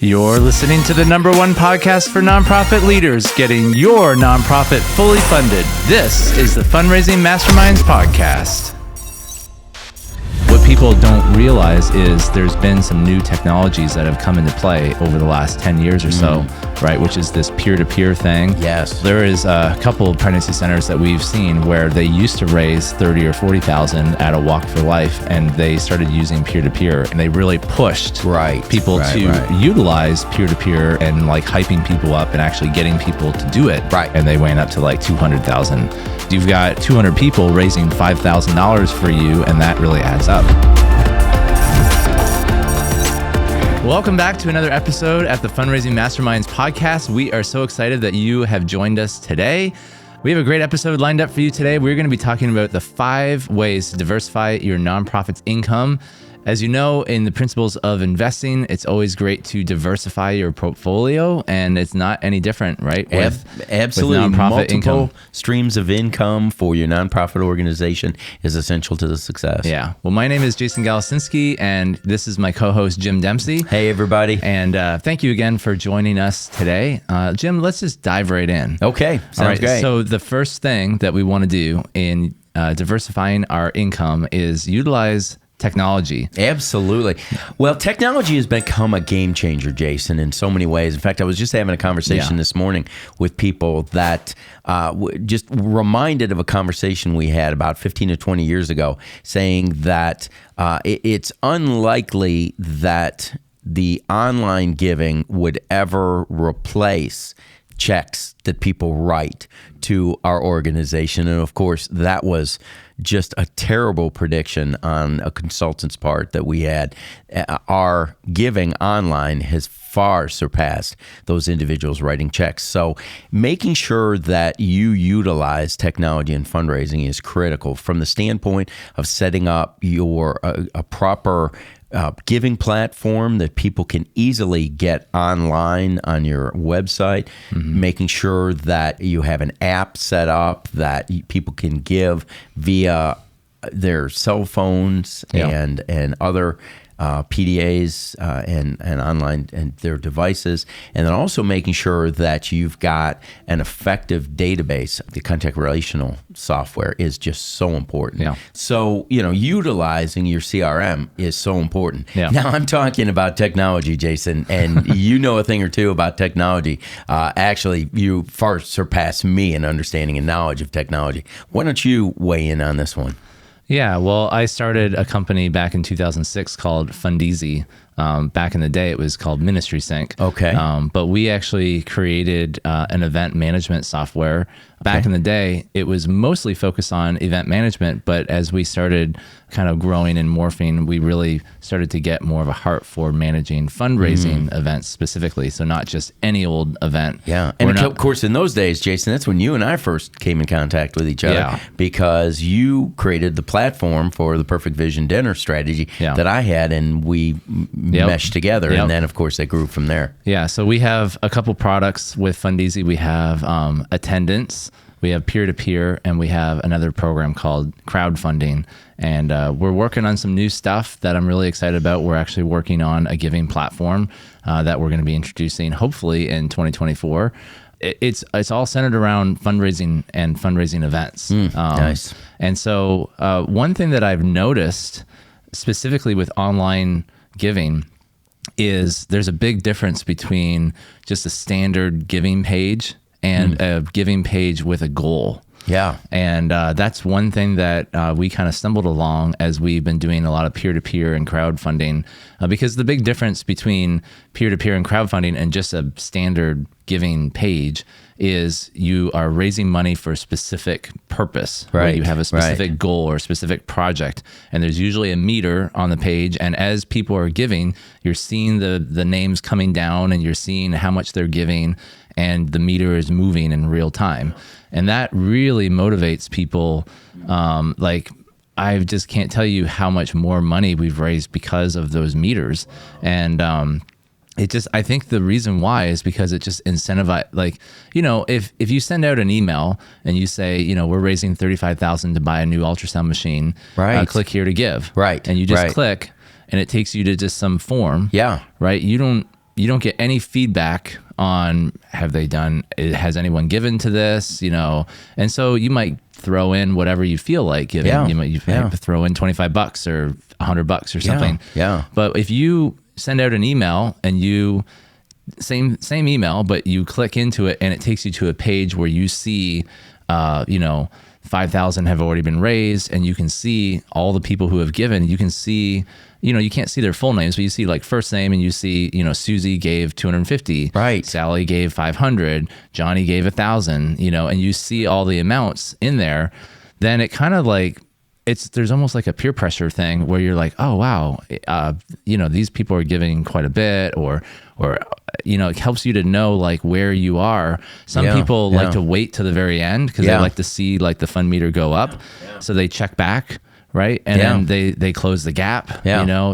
You're listening to the #1 podcast for nonprofit leaders, getting your nonprofit fully funded. This is the Fundraising Masterminds Podcast. What people don't realize is there's been some new technologies that have come into play over the last 10 years or so, right? Which is this peer-to-peer thing. Yes. There is a couple of pregnancy centers that we've seen where they used to raise 30 or 40,000 at a Walk for Life, and they started using peer-to-peer, and they really pushed people to utilize peer-to-peer and like hyping people up and actually getting people to do it. Right. And they went up to like 200,000. You've got 200 people raising $5,000 for you, and that really adds up. Welcome back to another episode at the Fundraising Masterminds Podcast. We are so excited that you have joined us today. We have a great episode lined up for you today. We're going to be talking about the 5 ways to diversify your nonprofit's income. As you know, in the principles of investing, it's always great to diversify your portfolio, and it's not any different, right? Absolutely. With nonprofit multiple income. streams of income for your nonprofit organization is essential to the success. Yeah. Well, my name is Jason Galasinski, and this is my co-host, Jim Dempsey. Hey, everybody. And thank you again for joining us today. Jim, let's just dive right in. Okay. Sounds great. So the first thing that we want to do in diversifying our income is utilize technology. Absolutely. Well, technology has become a game changer, Jason, in so many ways. In fact, I was just having a conversation this morning with people that just reminded of a conversation we had about 15 to 20 years ago, saying that it's unlikely that the online giving would ever replace checks that people write to our organization. And of course, that was just a terrible prediction on a consultant's part that we had. Our giving online has far surpassed those individuals writing checks. So making sure that you utilize technology in fundraising is critical from the standpoint of setting up your a proper giving platform that people can easily get online on your website, making sure that you have an app set up that people can give via their cell phones and other PDAs and online and their devices, and then also making sure that you've got an effective database. The contact relational software is just so important. Yeah. So, utilizing your CRM is so important. Yeah. Now, I'm talking about technology, Jason, and you know a thing or two about technology. Actually, you far surpass me in understanding and knowledge of technology. Why don't you weigh in on this one? Yeah, well, I started a company back in 2006 called Fundeasy. Back in the day, it was called Ministry Sync. Okay. But we actually created an event management software. Back in the day, it was mostly focused on event management, but as we started kind of growing and morphing, we really started to get more of a heart for managing fundraising events specifically. So not just any old event. Yeah. And of course, in those days, Jason, that's when you and I first came in contact with each other because you created the platform for the Perfect Vision Dinner strategy that I had, and we meshed together. And then, of course, they grew from there. Yeah. So we have a couple products with Fundeasy. We have attendance, we have peer-to-peer, and we have another program called crowdfunding. And we're working on some new stuff that I'm really excited about. We're actually working on a giving platform that we're going to be introducing hopefully in 2024. It's all centered around fundraising and fundraising events. Nice. And so one thing that I've noticed specifically with online giving is there's a big difference between just a standard giving page and a giving page with a goal. Yeah. And that's one thing that we kind of stumbled along as we've been doing a lot of peer-to-peer and crowdfunding, because the big difference between peer-to-peer and crowdfunding and just a standard giving page is you are raising money for a specific purpose. Right. You have a specific goal or a specific project, and there's usually a meter on the page. And as people are giving, you're seeing the names coming down, and you're seeing how much they're giving, and the meter is moving in real time. And that really motivates people. I just can't tell you how much more money we've raised because of those meters. And I think the reason why is because it just incentivizes, if you send out an email and you say, we're raising $35,000 to buy a new ultrasound machine, click here to give. Right. And you just click, and it takes you to just some form. Yeah. Right. You don't you don't get any feedback on has anyone given to this, and so you might throw in whatever you feel like giving. Yeah. You might throw in $25 or $100 or something. Yeah. But if you send out an email and you same email, but you click into it and it takes you to a page where you see, 5,000 have already been raised, and you can see all the people who have given. You can see, you can't see their full names, but you see like first name, and you see, Susie gave 250, right? Sally gave 500, Johnny gave 1,000, and you see all the amounts in there. Then it kind of like, there's almost like a peer pressure thing where you're like, oh, wow, these people are giving quite a bit, or it helps you to know like where you are. Some people like to wait to the very end because they like to see like the fund meter go up. So they check back, right? And then they close the gap.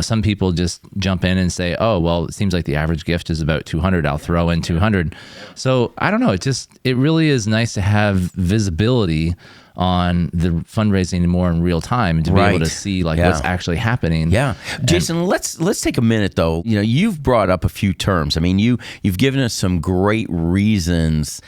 Some people just jump in and say, oh, well, it seems like the average gift is about 200. I'll throw in 200. So I don't know. It really is nice to have visibility on the fundraising more in real time and to be able to see like what's actually happening. Yeah. Jason, let's take a minute though. You've brought up a few terms. I mean, you've given us some great reasons,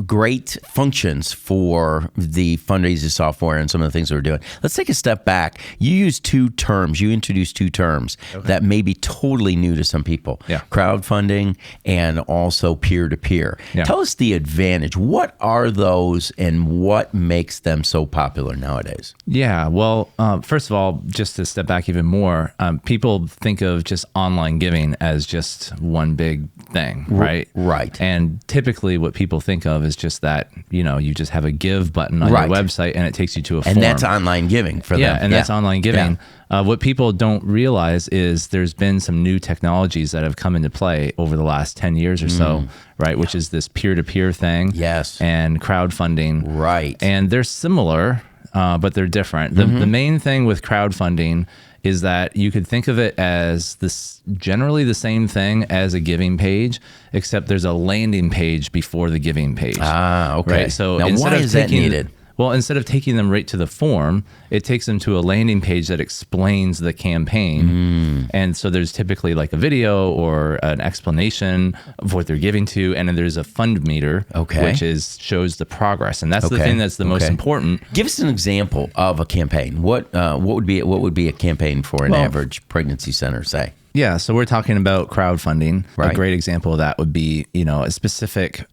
great functions for the fundraising software and some of the things that we're doing. Let's take a step back. You introduced two terms that may be totally new to some people. Yeah. Crowdfunding and also peer-to-peer. Yeah. Tell us the advantage. What are those and what makes them so popular nowadays? Yeah, well, first of all, just to step back even more, people think of just online giving as just one big thing, right? Right. And typically what people think of is just that, you just have a give button on your website and it takes you to a form. And that's online giving for them. Yeah, and that's online giving. What people don't realize is there's been some new technologies that have come into play over the last 10 years or so, right? Which is this peer-to-peer thing. Yes. And crowdfunding. Right. And they're similar, but they're different. The main thing with crowdfunding is that you could think of it as generally the same thing as a giving page, except there's a landing page before the giving page. Ah, okay. Right? So now, why is that needed? Well, instead of taking them right to the form, it takes them to a landing page that explains the campaign. And so there's typically like a video or an explanation of what they're giving to. And then there's a fund meter, which shows the progress. And that's the thing that's the most important. Give us an example of a campaign. What would be a campaign for an average pregnancy center, say? Yeah, so we're talking about crowdfunding. Right. A great example of that would be, a specific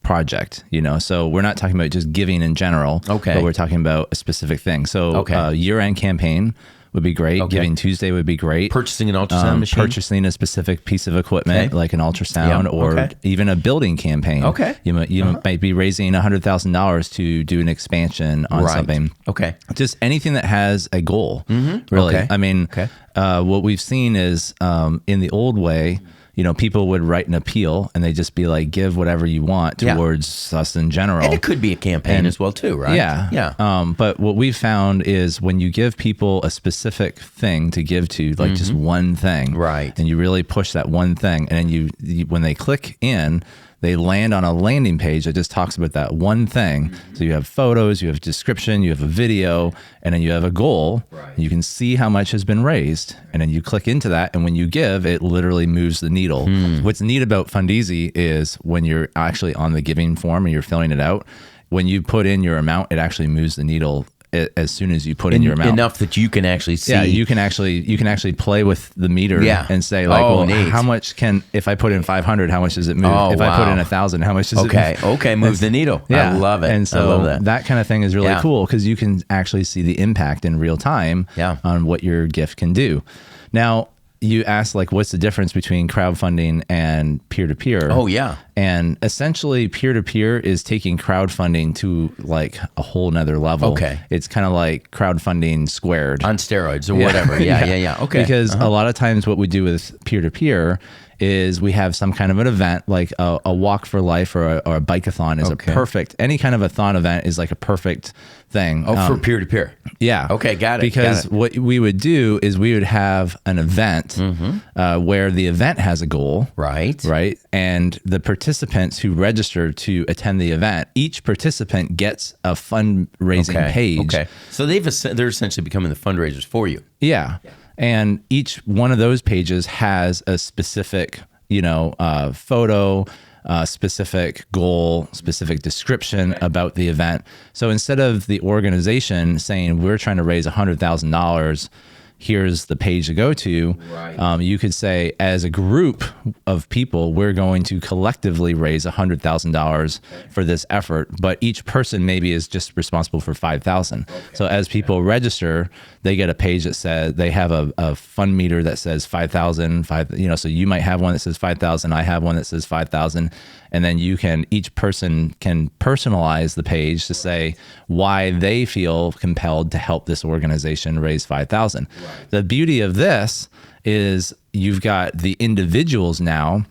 project, So we're not talking about just giving in general, but we're talking about a specific thing. So year-end campaign would be great. Giving Tuesday would be great. Purchasing an ultrasound machine? Purchasing a specific piece of equipment like an ultrasound or even a building campaign. You might be raising $100,000 to do an expansion on something. Just anything that has a goal, really. I mean, what we've seen is in the old way, people would write an appeal and they just be like, give whatever you want towards us in general. And it could be a campaign as well too, right? Yeah. But what we've found is when you give people a specific thing to give to, like just one thing, right? And you really push that one thing, and then you when they click in, they land on a landing page that just talks about that one thing. So you have photos, you have description, you have a video, and then you have a goal. You can see how much has been raised, and then you click into that, and when you give, it literally moves the needle. What's neat about Fundeasy is when you're actually on the giving form and you're filling it out, when you put in your amount, it actually moves the needle as soon as you put in your amount. Enough that you can actually see. Yeah, you can actually play with the meter and say like, how much if I put in 500, how much does it move? If I put in 1,000, how much does it move? Okay, move the needle. Yeah. I love it. And so I love that kind of thing is really cool because you can actually see the impact in real time on what your gift can do. Now, you asked like, what's the difference between crowdfunding and peer-to-peer? Oh, yeah. And essentially peer-to-peer is taking crowdfunding to like a whole nother level. Okay. It's kind of like crowdfunding squared. On steroids or whatever. Yeah. Okay. Because a lot of times what we do with peer-to-peer is we have some kind of an event like a walk for life or a bike-a-thon is a perfect, any kind of a thon event is like a perfect thing. For peer-to-peer. Yeah. Okay, got it. Because what we would do is we would have an event where the event has a goal. Right. And the participants who register to attend the event, each participant gets a fundraising page. Okay. So they're essentially becoming the fundraisers for you. Yeah. And each one of those pages has a specific, photo, specific goal, specific description about the event. So instead of the organization saying, we're trying to raise $100,000, here's the page to go to. Right. You could say, as a group of people, we're going to collectively raise $100,000 for this effort, but each person maybe is just responsible for $5,000. So as people register, they get a page that says they have a fund meter that says 5,000. So you might have one that says 5,000. I have one that says 5,000. And then each person can personalize the page to say why they feel compelled to help this organization raise 5,000. Right. The beauty of this is you've got the individuals now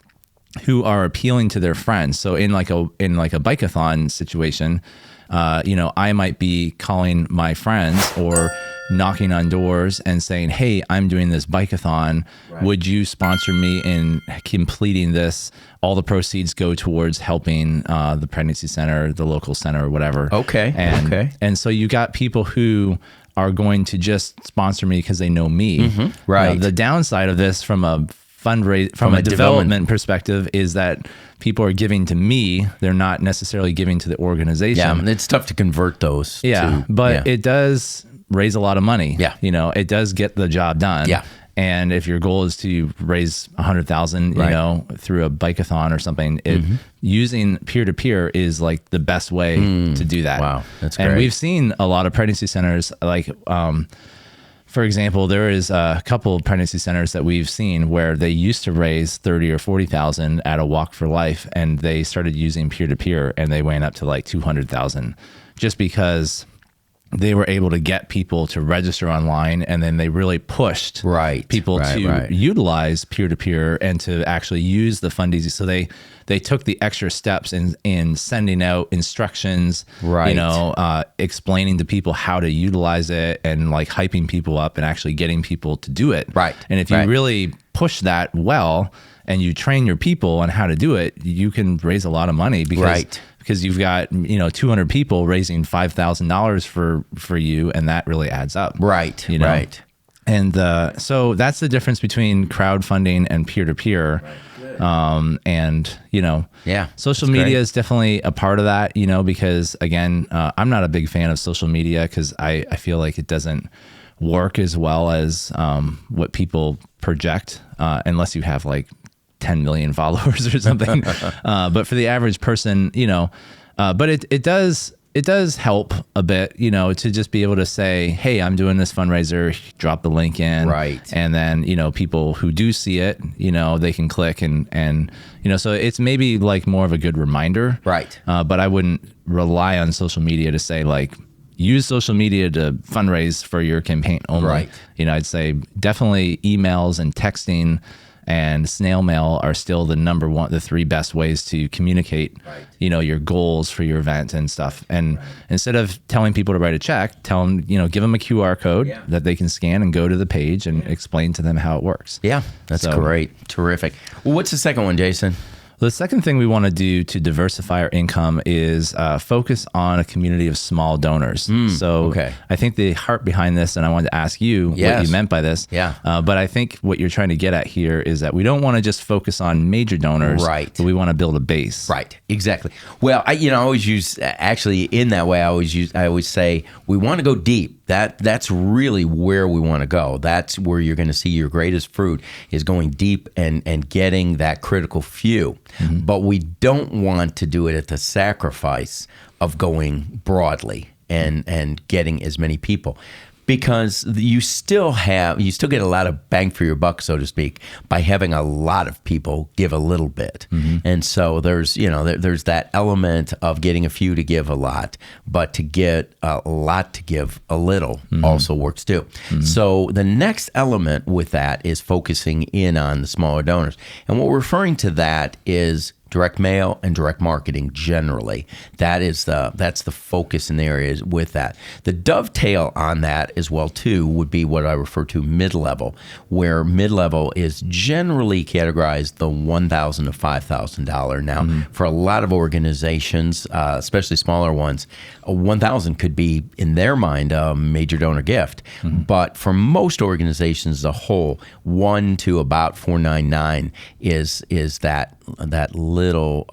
who are appealing to their friends. So in like a bike-a-thon situation, I might be calling my friends or knocking on doors and saying, hey, I'm doing this bike-a-thon. Right. Would you sponsor me in completing this? All the proceeds go towards helping the pregnancy center, the local center, or whatever. Okay. And so you got people who are going to just sponsor me because they know me. Mm-hmm. Right. The downside of this from a development perspective is that people are giving to me. They're not necessarily giving to the organization. Yeah, it's tough to convert those. But it does raise a lot of money. Yeah. It does get the job done. Yeah. And if your goal is to raise 100,000, through a bike-a-thon or something, using peer-to-peer is like the best way to do that. Wow, that's great. And we've seen a lot of pregnancy centers, for example, there is a couple of pregnancy centers that we've seen where they used to raise 30 or 40,000 at a Walk for Life, and they started using peer-to-peer, and they went up to like 200,000, just because they were able to get people to register online, and then they really pushed people to utilize peer-to-peer and to actually use the Fundeasy. So they took the extra steps in sending out instructions, explaining to people how to utilize it, and like hyping people up and actually getting people to do it. Right. And if you really push that well and you train your people on how to do it, you can raise a lot of money because you've got 200 people raising $5,000 for you, and that really adds up. Right. And so that's the difference between crowdfunding and peer-to-peer. Social media is definitely a part of that, because again, I'm not a big fan of social media because I feel like it doesn't work as well as what people project, unless you have like 10 million followers or something. But for the average person, but it does help a bit, to just be able to say, hey, I'm doing this fundraiser, drop the link in. Right. And then, people who do see it, they can click and so it's maybe like more of a good reminder. Right. But I wouldn't rely on social media to say like, use social media to fundraise for your campaign only. Right. I'd say definitely emails and texting and snail mail are still the three best ways to communicate, your goals for your event and stuff. And instead of telling people to write a check, tell them, give them a QR code that they can scan and go to the page and explain to them how it works. Yeah, that's great. Terrific. Well, what's the second one, Jason? The second thing we want to do to diversify our income is focus on a community of small donors. I think the heart behind this, and I wanted to ask you what you meant by this. But I think what you're trying to get at here is that we don't want to just focus on major donors, but we want to build a base. Right, exactly. Well, I always use, actually in that way, I always say we want to go deep. That's really where we want to go. That's where you're going to see your greatest fruit, is going deep and getting that critical few. Mm-hmm. But we don't want to do it at the sacrifice of going broadly and getting as many people. Because you still get a lot of bang for your buck, so to speak, by having a lot of people give a little bit. Mm-hmm. And so there's that element of getting a few to give a lot, but to get a lot to give a little also works too. Mm-hmm. So the next element with that is focusing in on the smaller donors. And what we're referring to that is direct mail and direct marketing generally. That's the focus in the areas with that. The dovetail on that as well too would be what I refer to mid-level, where mid-level is generally categorized the $1,000 to $5,000. Now, for a lot of organizations, especially smaller ones, $1,000 could be in their mind a major donor gift. But for most organizations as a whole, 1 to about 499 is that little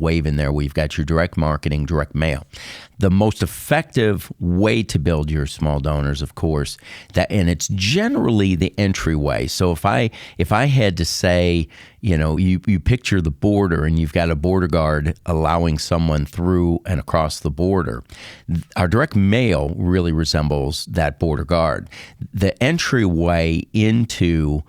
wave in there where you've got your direct marketing, direct mail. The most effective way to build your small donors, of course, and it's generally the entryway. So if I had to say, you picture the border and you've got a border guard allowing someone through and across the border, our direct mail really resembles that border guard. The entryway into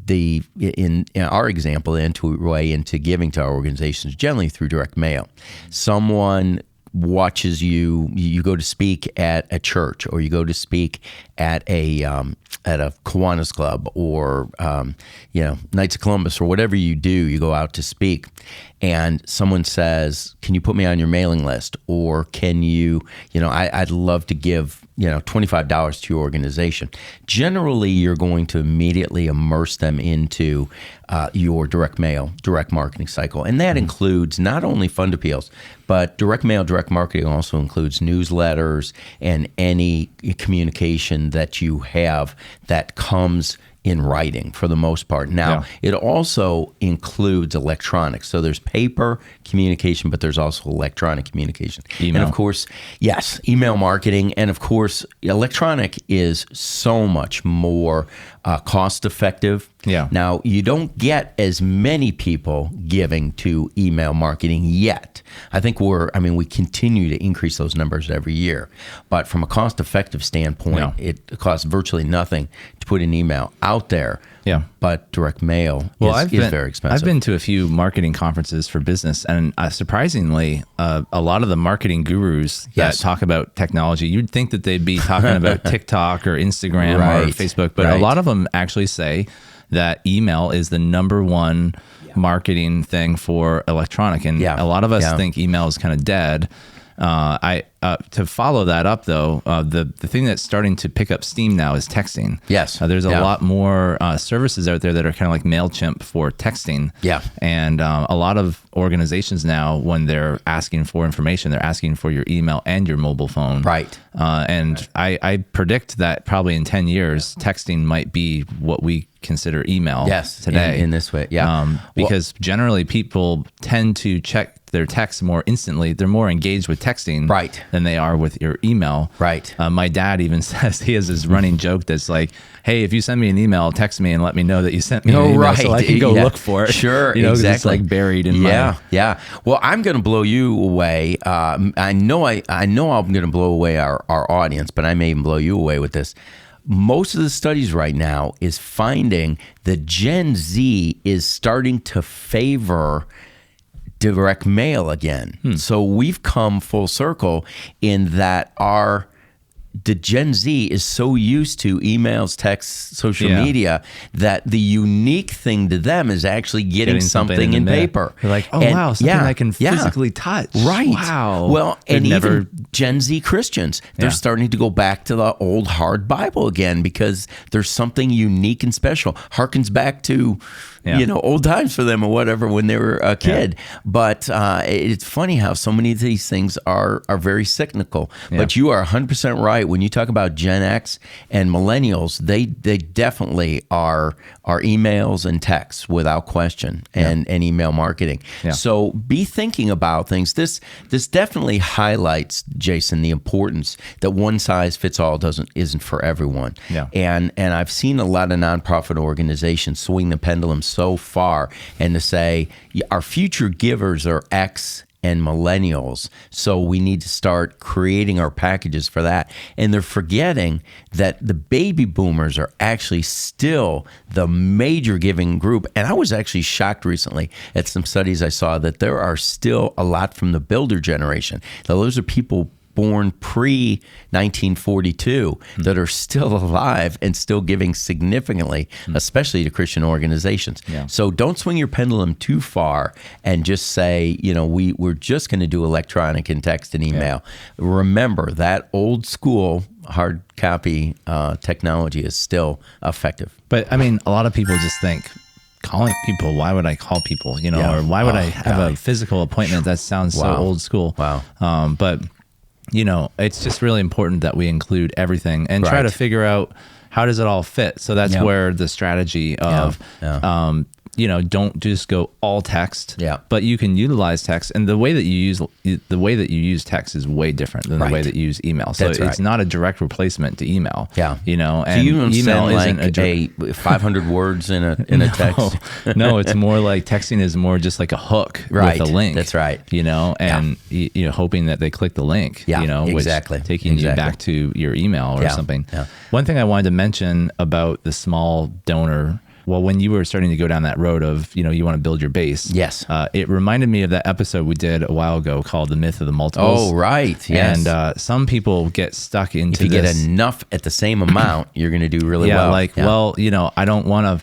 in our example, the entryway into giving to our organizations generally through direct mail. Someone watches you go to speak at a church, or you go to speak at a Kiwanis Club, or Knights of Columbus, or whatever you do, you go out to speak, and someone says, "Can you put me on your mailing list?" Or can you, I'd love to give $25 to your organization. Generally, you're going to immediately immerse them into your direct mail, direct marketing cycle. And that includes not only fund appeals, but direct mail, direct marketing also includes newsletters and any communication that you have that comes in writing for the most part. Now, it also includes electronics. So there's paper communication, but there's also electronic communication. Email. And of course, yes, email marketing. And of course, electronic is so much more cost effective. Yeah. Now, you don't get as many people giving to email marketing yet. I think we continue to increase those numbers every year. But from a cost effective standpoint, it costs virtually nothing to put an email out there. Yeah. But direct mail is very expensive. I've been to a few marketing conferences for business, and surprisingly, a lot of the marketing gurus that talk about technology, you'd think that they'd be talking about TikTok or Instagram or Facebook, but a lot of them actually say that email is the number one marketing thing for electronic. And a lot of us think email is kind of dead. To follow that up, though, the thing that's starting to pick up steam now is texting. Yes. There's a lot more services out there that are kind of like MailChimp for texting. Yeah. And a lot of organizations now, when they're asking for information, they're asking for your email and your mobile phone. Right. I predict that probably in 10 years, texting might be what we consider email today. In this way, because generally people tend to check their texts more instantly. They're more engaged with texting than they are with your email. Right. My dad even says, he has this running joke that's like, hey, if you send me an email, text me and let me know that you sent me an email so I can go look for it. Sure, exactly. It's like buried in my... Yeah. Well, I'm going to blow you away. I know I'm going to blow away our audience, but I may even blow you away with this. Most of the studies right now is finding that Gen Z is starting to favor direct mail again. So we've come full circle in that the Gen Z is so used to emails, texts, social media that the unique thing to them is actually getting something in paper. They're like, wow, something I can physically touch. Right. Wow. Well, even Gen Z Christians, they're starting to go back to the old hard Bible again because there's something unique and special. Harkens back to old times for them or whatever when they were a kid. But it's funny how so many of these things are very cyclical. But you are 100% right. When you talk about Gen X and millennials, they definitely are emails and texts without question, and email marketing. So be thinking about things. This definitely highlights, Jason, the importance that one size fits all isn't for everyone. And I've seen a lot of nonprofit organizations swing the pendulum so far and to say our future givers are X and millennials, so we need to start creating our packages for that. And they're forgetting that the baby boomers are actually still the major giving group. And I was actually shocked recently at some studies I saw that there are still a lot from the builder generation. Now, those are people born pre-1942 that are still alive and still giving significantly, especially to Christian organizations. Yeah. So don't swing your pendulum too far and just say, we're just going to do electronic and text and email. Remember that old school hard copy technology is still effective. But I mean, a lot of people just think, calling people, why would I call people, or why would I have a physical appointment? That sounds so old school. Wow. But it's just really important that we include everything and try to figure out how does it all fit. So that's where the strategy of, don't just go all text, but you can utilize text. And the way that you use text is way different than the way that you use email. So it's not a direct replacement to email. Yeah. And so you don't email send isn't a 500 words in a text. No, it's more like texting is more just like a hook with a link. That's right. And hoping that they click the link, which taking you back to your email or something. Yeah. One thing I wanted to mention about the small donor, well, when you were starting to go down that road of, you want to build your base. Yes. It reminded me of that episode we did a while ago called The Myth of the Multiples. Oh, right. Yes. And some people get stuck into if you get enough at the same amount, you're going to do really well. I don't want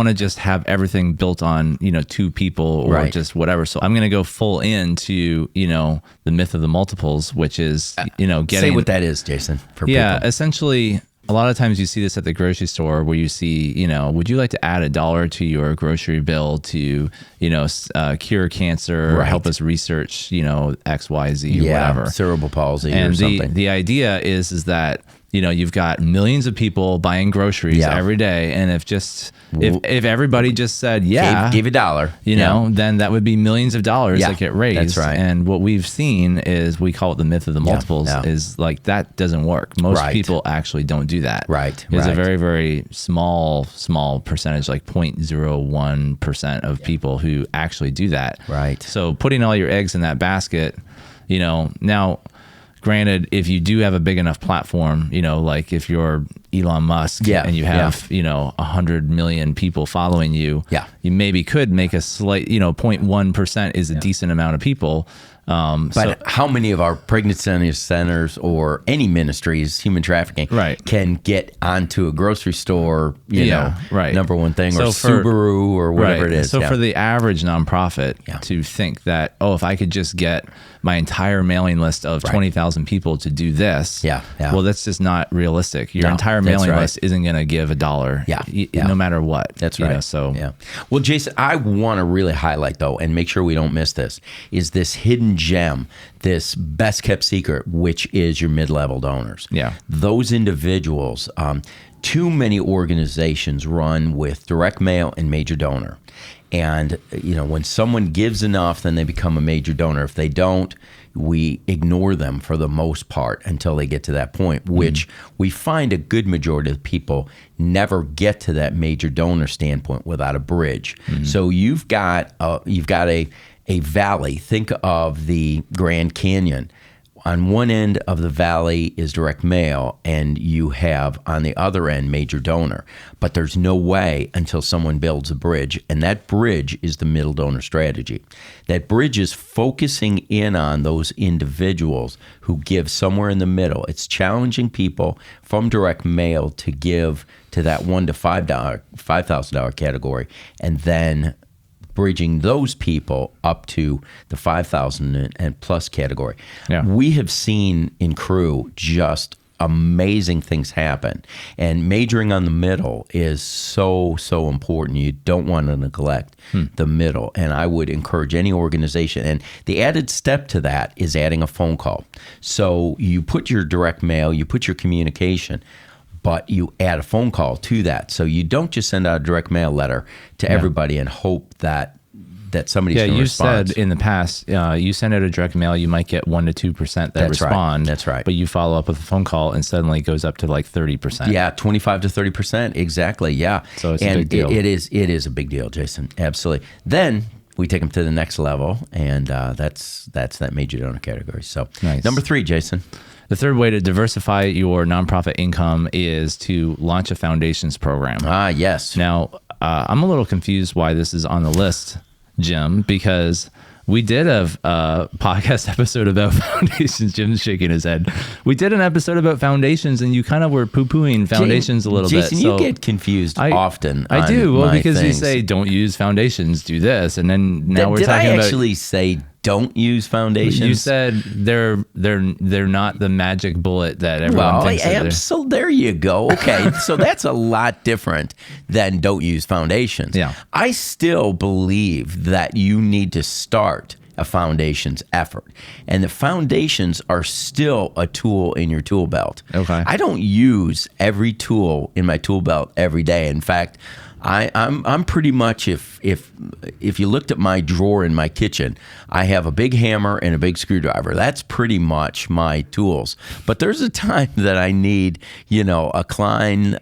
to just have everything built on, 2 people or just whatever. So I'm going to go full into, the myth of the multiples, which is, getting. Say what that is, Jason, for people. Essentially, a lot of times you see this at the grocery store where you see, would you like to add $1 to your grocery bill to, cure cancer or help us research, X, Y, Z, or whatever. Cerebral palsy and or something. The idea is that, you've got millions of people buying groceries every day. And if everybody just said, give $1, then that would be millions of dollars that get raised. That's right. And what we've seen is, we call it the myth of the multiples, is like, that doesn't work. Most people actually don't do that. Right. It's a very, very small percentage, like 0.01% of people who actually do that. Right. So putting all your eggs in that basket, now, granted, if you do have a big enough platform, like if you're Elon Musk and you have, 100 million people following you, you maybe could make a slight, 0.1% is a decent amount of people. But how many of our pregnancy centers or any ministries, human trafficking, can get onto a grocery store, number one thing, or Subaru or whatever it is. So for the average nonprofit to think that, if I could just get my entire mailing list of 20,000 people to do this, well, that's just not realistic. Your entire mailing list isn't going to give $1, no matter what. That's right. Well, Jason, I want to really highlight, though, and make sure we don't miss this, is this hidden gem, this best kept secret, which is your mid-level donors. Those individuals, too many organizations run with direct mail and major donor. And, when someone gives enough, then they become a major donor. If they don't, we ignore them for the most part until they get to that point, which we find a good majority of people never get to that major donor standpoint without a bridge. So you've got a valley. Think of the Grand Canyon. On one end of the valley is direct mail, and you have on the other end major donor. But there's no way until someone builds a bridge, and that bridge is the middle donor strategy. That bridge is focusing in on those individuals who give somewhere in the middle. It's challenging people from direct mail to give to that $1 to $5,000 category, and then bridging those people up to the 5,000 and plus category. We have seen in Crew just amazing things happen, and majoring on the middle is so important. You don't want to neglect the middle, and I would encourage any organization, and the added step to that is adding a phone call. So you put your direct mail, you put your communication, but you add a phone call to that. So you don't just send out a direct mail letter to everybody and hope that somebody's going to respond. You said in the past, you send out a direct mail, you might get 1% to 2% that respond. That's right. But you follow up with a phone call and suddenly it goes up to like 30%. Yeah, 25 to 30%. Exactly. Yeah. So it's a big deal. It is a big deal, Jason. Absolutely. Then we take them to the next level, and that's that major donor category. So Number 3, Jason. The third way to diversify your nonprofit income is to launch a foundations program. Yes. Now, I'm a little confused why this is on the list, Jim, because We did a podcast episode about foundations. Jim's shaking his head. We did an episode about foundations, and you kind of were poo-pooing foundations a little bit. Jason, you get confused often. I do. Well, because you things. say don't use foundations, do this, and then now we're did talking I about. actually say don't use foundations? You said they're not the magic bullet that everyone thinks they're. So there you go. Okay, so that's a lot different than don't use foundations. Yeah. I still believe that you need to start a foundations effort, and the foundations are still a tool in your tool belt. Okay. I don't use every tool in my tool belt every day. In fact, I'm pretty much, if you looked at my drawer in my kitchen, I have a big hammer and a big screwdriver. That's pretty much my tools. But there's a time that I need, a Klein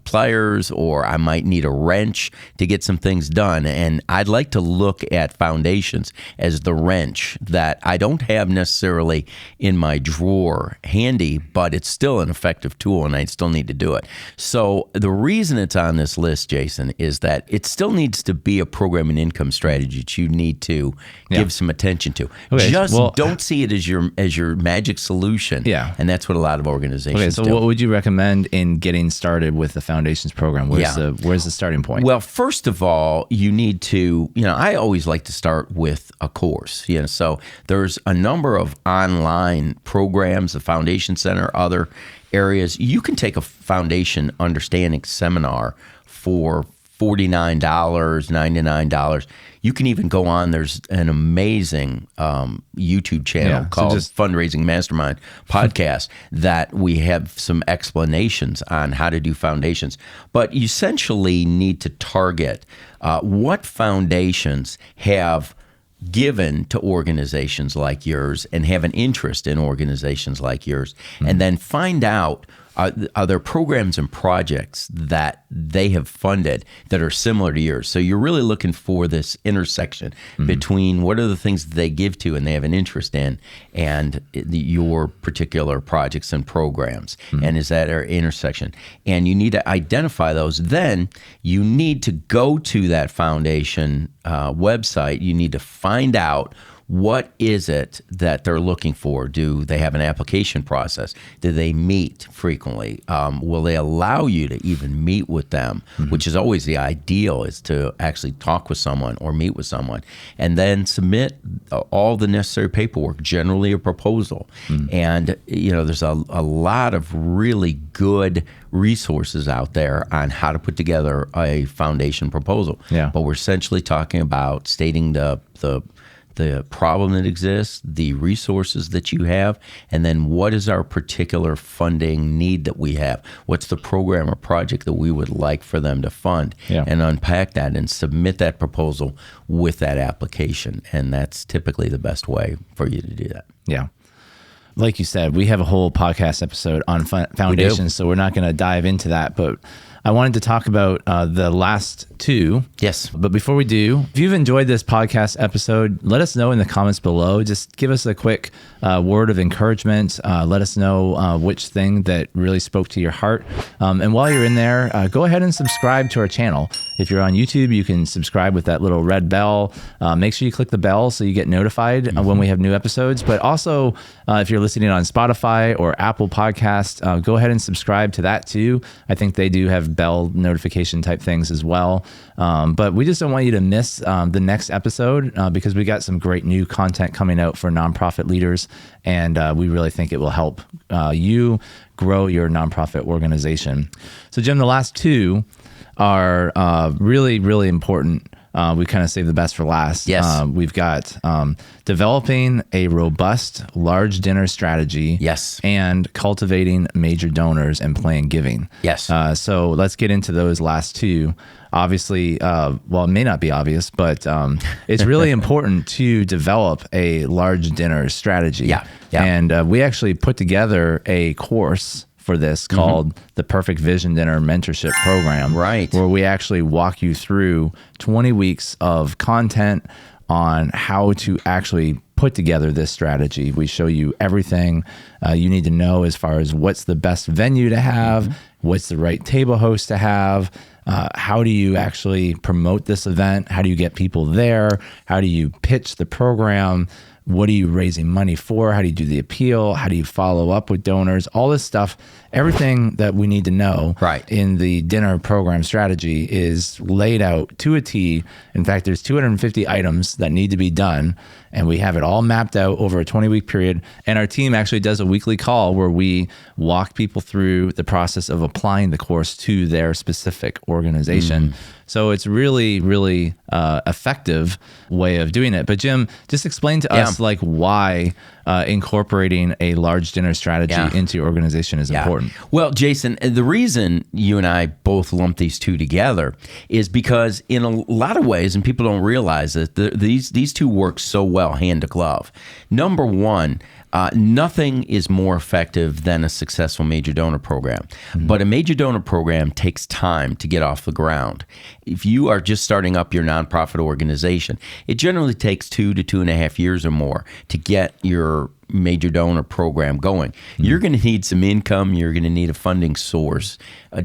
pliers, or I might need a wrench to get some things done. And I'd like to look at foundations as the wrench that I don't have necessarily in my drawer handy, but it's still an effective tool, and I still need to do it. So the reason it's on this list, Jason, is that it still needs to be a program and income strategy that you need to give some attention to. Okay, don't see it as your magic solution. Yeah. And that's what a lot of organizations do. What would you recommend in getting started with the foundations program? Where's the starting point? Well, first of all, you need to, I always like to start with a course. So there's a number of online programs, the Foundation Center, other areas. You can take a foundation understanding seminar for $49, $99. You can even go on. There's an amazing YouTube channel called Fundraising Mastermind Podcast that we have some explanations on how to do foundations. But you essentially need to target what foundations have given to organizations like yours and have an interest in organizations like yours, and then find out are there programs and projects that they have funded that are similar to yours. So you're really looking for this intersection between what are the things that they give to and they have an interest in, and your particular projects and programs, and is that our intersection? And you need to identify those. Then you need to go to that foundation website. You need to find out what is it that they're looking for. Do they have an application process? Do they meet frequently? Will they allow you to even meet with them, which is always the ideal, is to actually talk with someone or meet with someone, and then submit all the necessary paperwork, generally a proposal. And, there's a lot of really good resources out there on how to put together a foundation proposal. Yeah. But we're essentially talking about stating the problem that exists, the resources that you have, and then what is our particular funding need that we have? What's the program or project that we would like for them to fund? And unpack that and submit that proposal with that application. And that's typically the best way for you to do that. Yeah. Like you said, we have a whole podcast episode on foundations, so we're not going to dive into that, but I wanted to talk about the last two. Yes. But before we do, if you've enjoyed this podcast episode, let us know in the comments below. Just give us a quick word of encouragement. Let us know which thing that really spoke to your heart. And while you're in there, go ahead and subscribe to our channel. If you're on YouTube, you can subscribe with that little red bell. Make sure you click the bell so you get notified when we have new episodes. But also, if you're listening on Spotify or Apple Podcast, go ahead and subscribe to that too. I think they do have bell notification type things as well. But we just don't want you to miss the next episode because we got some great new content coming out for nonprofit leaders. And we really think it will help you grow your nonprofit organization. So Jim, the last two are really, really important. We kind of saved the best for last. Yes. We've got developing a robust large dinner strategy. Yes. And cultivating major donors and plan giving. Yes. So let's get into those last two. Obviously, well, it may not be obvious, but it's really important to develop a large dinner strategy. Yeah. And we actually put together a course for this called the Perfect Vision Dinner Mentorship Program. Right. Where we actually walk you through 20 weeks of content on how to actually put together this strategy. We show you everything you need to know as far as what's the best venue to have, what's the right table host to have, how do you actually promote this event? How do you get people there? How do you pitch the program? What are you raising money for? How do you do the appeal? How do you follow up with donors? All this stuff, everything that we need to know in the dinner program strategy is laid out to a T. In fact, there's 250 items that need to be done, and we have it all mapped out over a 20-week period. And our team actually does a weekly call where we walk people through the process of applying the course to their specific organization. So it's really, really effective way of doing it. But Jim, just explain to us like why incorporating a large dinner strategy into your organization is important. Well, Jason, the reason you and I both lump these two together is because in a lot of ways, and people don't realize that these two work so well hand to glove. Number one, nothing is more effective than a successful major donor program. But a major donor program takes time to get off the ground. If you are just starting up your nonprofit organization, it generally takes 2 to 2.5 years or more to get your major donor program going. You're going to need some income. You're going to need a funding source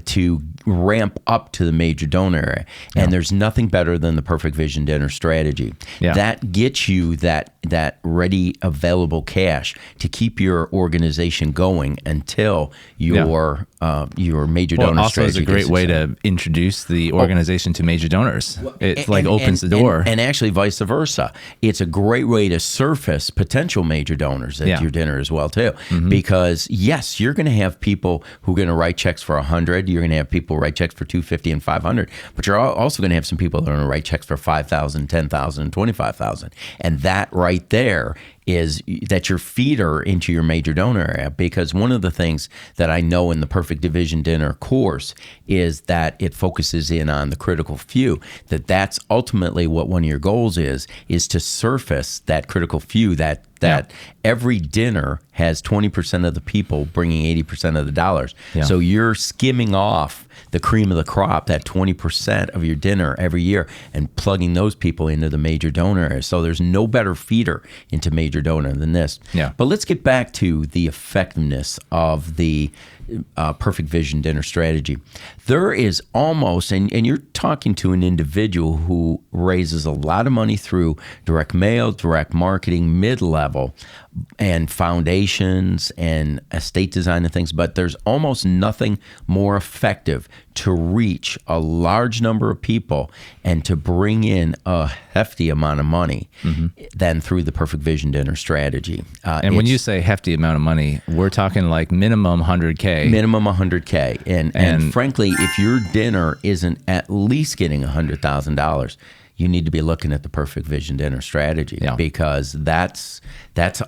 to ramp up to the major donor area. And there's nothing better than the Perfect Vision Dinner strategy. That gets you that ready available cash to keep your organization going until your major donor also strategy. Also, is a great way to introduce the organization to major donors. It opens the door. And actually vice versa. It's a great way to surface potential major donors at your dinner as well too. Because yes, you're going to have people who are going to write checks for 100. You're going to have people write checks for 250 and 500. But you're also going to have some people that are going to write checks for 5,000, 10,000, and 25,000. And that right there is that your feeder into your major donor area. Because one of the things that I know in the Perfect Vision Dinner course is that it focuses in on the critical few, that's ultimately what one of your goals is to surface that critical few, that every dinner has 20% of the people bringing 80% of the dollars. So you're skimming off the cream of the crop, that 20% of your dinner every year, and plugging those people into the major donor area. So there's no better feeder into major donor than this. But let's get back to the effectiveness of the Perfect Vision Dinner strategy. There is almost, and you're talking to an individual who raises a lot of money through direct mail, direct marketing, mid-level, and foundations and estate design and things, but there's almost nothing more effective to reach a large number of people and to bring in a hefty amount of money than through the Perfect Vision Dinner strategy. And when you say hefty amount of money, we're talking like minimum 100K. Minimum 100K. And frankly, if your dinner isn't at least getting $100,000, you need to be looking at the Perfect Vision Dinner strategy because that's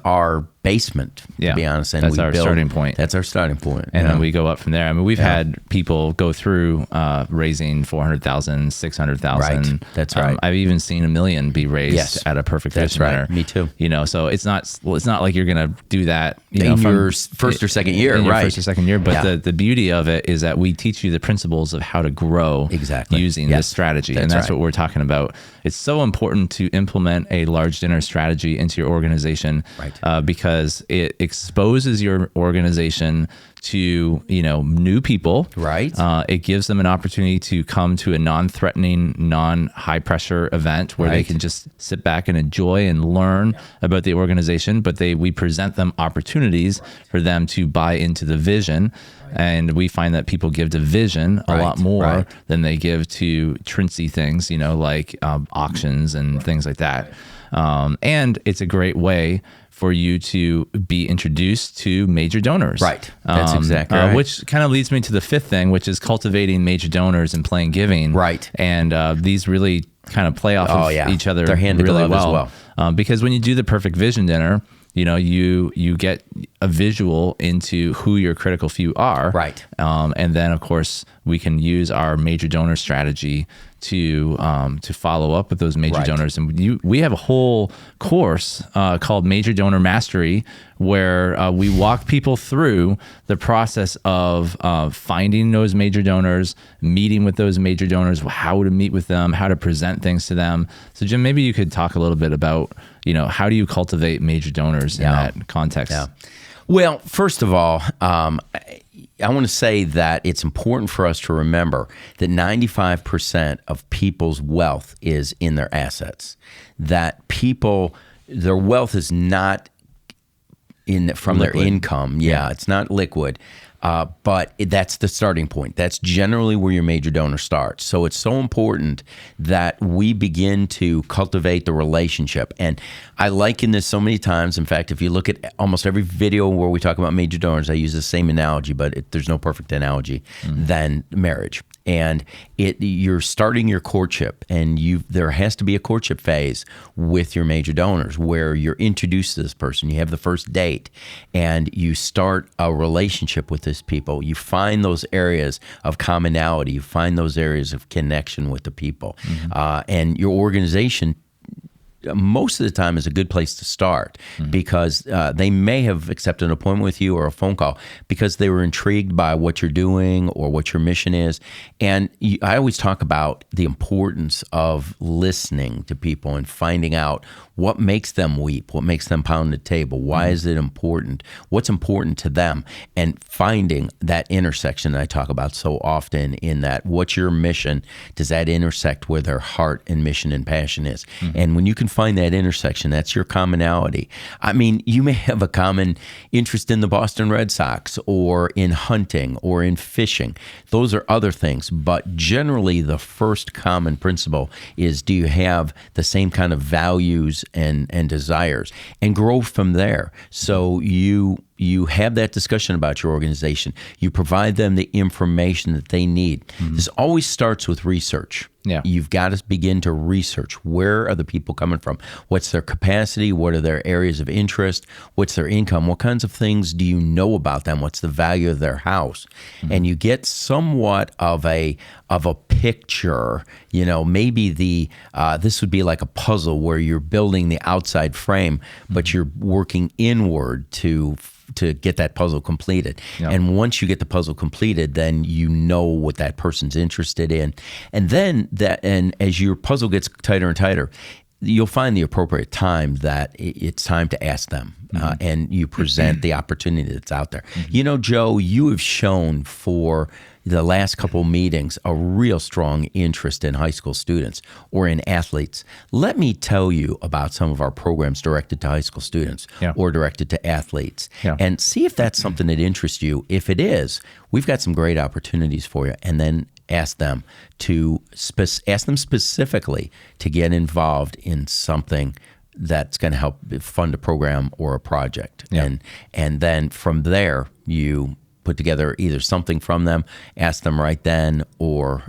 our basement, to be honest. And that's our starting point. That's our starting point. And then we go up from there. I mean, we've had people go through raising 400,000, 600,000. That's right. I've even seen $1 million be raised at a Perfect Vision Dinner. Me too. So it's not like you're going to do that in your first or second year, in your first or second year. But the beauty of it is that we teach you the principles of how to grow using this strategy. And that's what we're talking about. It's so important to implement a large dinner strategy into your organization because it exposes your organization to new people. It gives them an opportunity to come to a non-threatening, non-high pressure event where they can just sit back and enjoy and learn about the organization. But we present them opportunities for them to buy into the vision. And we find that people give to vision a lot more than they give to trincy things, like auctions and things like that. And it's a great way for you to be introduced to major donors. That's exactly right. Which kind of leads me to the fifth thing, which is cultivating major donors and playing giving. And these really kind of play off of each other. They're hand to glove as well. Because when you do the Perfect Vision Dinner, you get a visual into who your critical few are. And then, of course, we can use our major donor strategy to follow up with those major donors. And we have a whole course called Major Donor Mastery, where we walk people through the process of finding those major donors, meeting with those major donors, how to meet with them, how to present things to them. So Jim, maybe you could talk a little bit about, how do you cultivate major donors in that context? Well, first of all, I want to say that it's important for us to remember that 95% of people's wealth is in their assets. That their wealth is not from liquid. Their income. Yeah, it's not liquid. But that's the starting point. That's generally where your major donor starts. So it's so important that we begin to cultivate the relationship. And I liken this so many times. In fact, if you look at almost every video where we talk about major donors, I use the same analogy, but there's no perfect analogy than marriage. And you're starting your courtship, and there has to be a courtship phase with your major donors where you're introduced to this person. You have the first date, and you start a relationship with these people. You find those areas of commonality. You find those areas of connection with the people. And your organization, most of the time, is a good place to start because they may have accepted an appointment with you or a phone call because they were intrigued by what you're doing or what your mission is. And I always talk about the importance of listening to people and finding out what makes them weep, what makes them pound the table, why is it important, what's important to them, and finding that intersection that I talk about so often in that, what's your mission? Does that intersect where their heart and mission and passion is? And when you can find that intersection, that's your commonality. I mean, you may have a common interest in the Boston Red Sox or in hunting or in fishing. Those are other things, but generally the first common principle is, do you have the same kind of values and desires, and grow from there. So you have that discussion about your organization. You provide them the information that they need. This always starts with research. Yeah. You've got to begin to research, where are the people coming from? What's their capacity? What are their areas of interest? What's their income? What kinds of things do you know about them? What's the value of their house? And you get somewhat of a picture. Maybe this would be like a puzzle where you're building the outside frame, but you're working inward to get that puzzle completed. Yep. And once you get the puzzle completed, then you know what that person's interested in. And then as your puzzle gets tighter and tighter, you'll find the appropriate time that it's time to ask them. And you present the opportunity that's out there. Joe, you have shown for the last couple meetings a real strong interest in high school students or in athletes. Let me tell you about some of our programs directed to high school students or directed to athletes, and see if that's something that interests you. If it is, we've got some great opportunities for you. And then ask them specifically to get involved in something that's going to help fund a program or a project. And then from there, you put together either something from them, ask them right then, or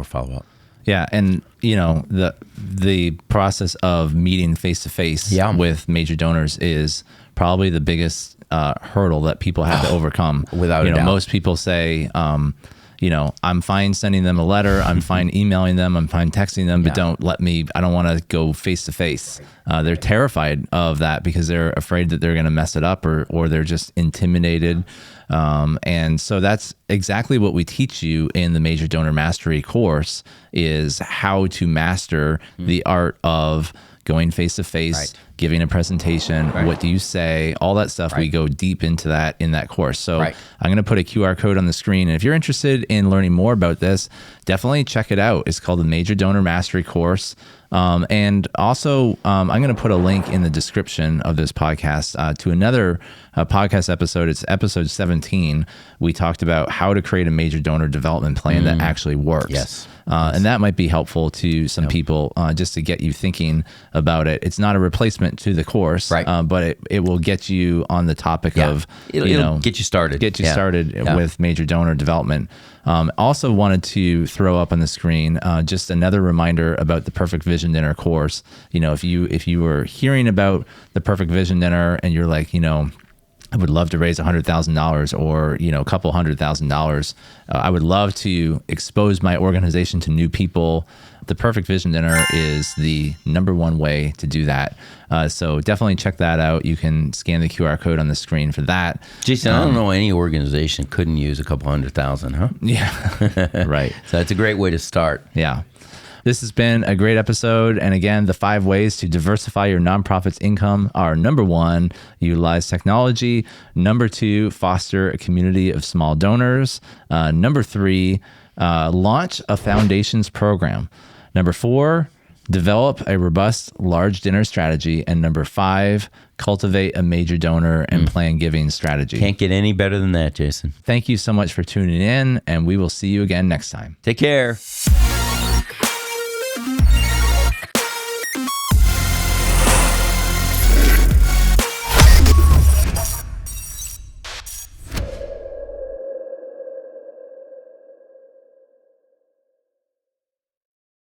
follow up. Yeah, and the process of meeting face to face with major donors is probably the biggest hurdle that people have to overcome. Without a doubt. Most people say, I'm fine sending them a letter, I'm fine emailing them, I'm fine texting them, but I don't want to go face to face. They're terrified of that because they're afraid that they're going to mess it up, or they're just intimidated. And so that's exactly what we teach you in the Major Donor Mastery course, is how to master the art of going face to face, giving a presentation, what do you say, all that stuff. We go deep into that in that course. So I'm going to put a QR code on the screen. And if you're interested in learning more about this, definitely check it out. It's called the Major Donor Mastery course. And also, I'm going to put a link in the description of this podcast to another podcast episode. It's episode 17. We talked about how to create a major donor development plan that actually works. Yes. And that might be helpful to some people just to get you thinking about it. It's not a replacement to the course, but it will get you on the topic of, it'll get you started. With major donor development. Also wanted to throw up on the screen just another reminder about the Perfect Vision Dinner course. If you were hearing about the Perfect Vision Dinner and you're like, I would love to raise $100,000 or, a couple $100,000. I would love to expose my organization to new people. The Perfect Vision Dinner is the #1 way to do that. So definitely check that out. You can scan the QR code on the screen for that. Jason, I don't know any organization couldn't use a couple $100,000, huh? Yeah, right. So it's a great way to start. Yeah. This has been a great episode. And again, the 5 ways to diversify your nonprofit's income are: number 1, utilize technology; number 2, foster a community of small donors; number 3, launch a foundations program; number 4, develop a robust large dinner strategy; and number 5, cultivate a major donor and plan giving strategy. Can't get any better than that, Jason. Thank you so much for tuning in, and we will see you again next time. Take care.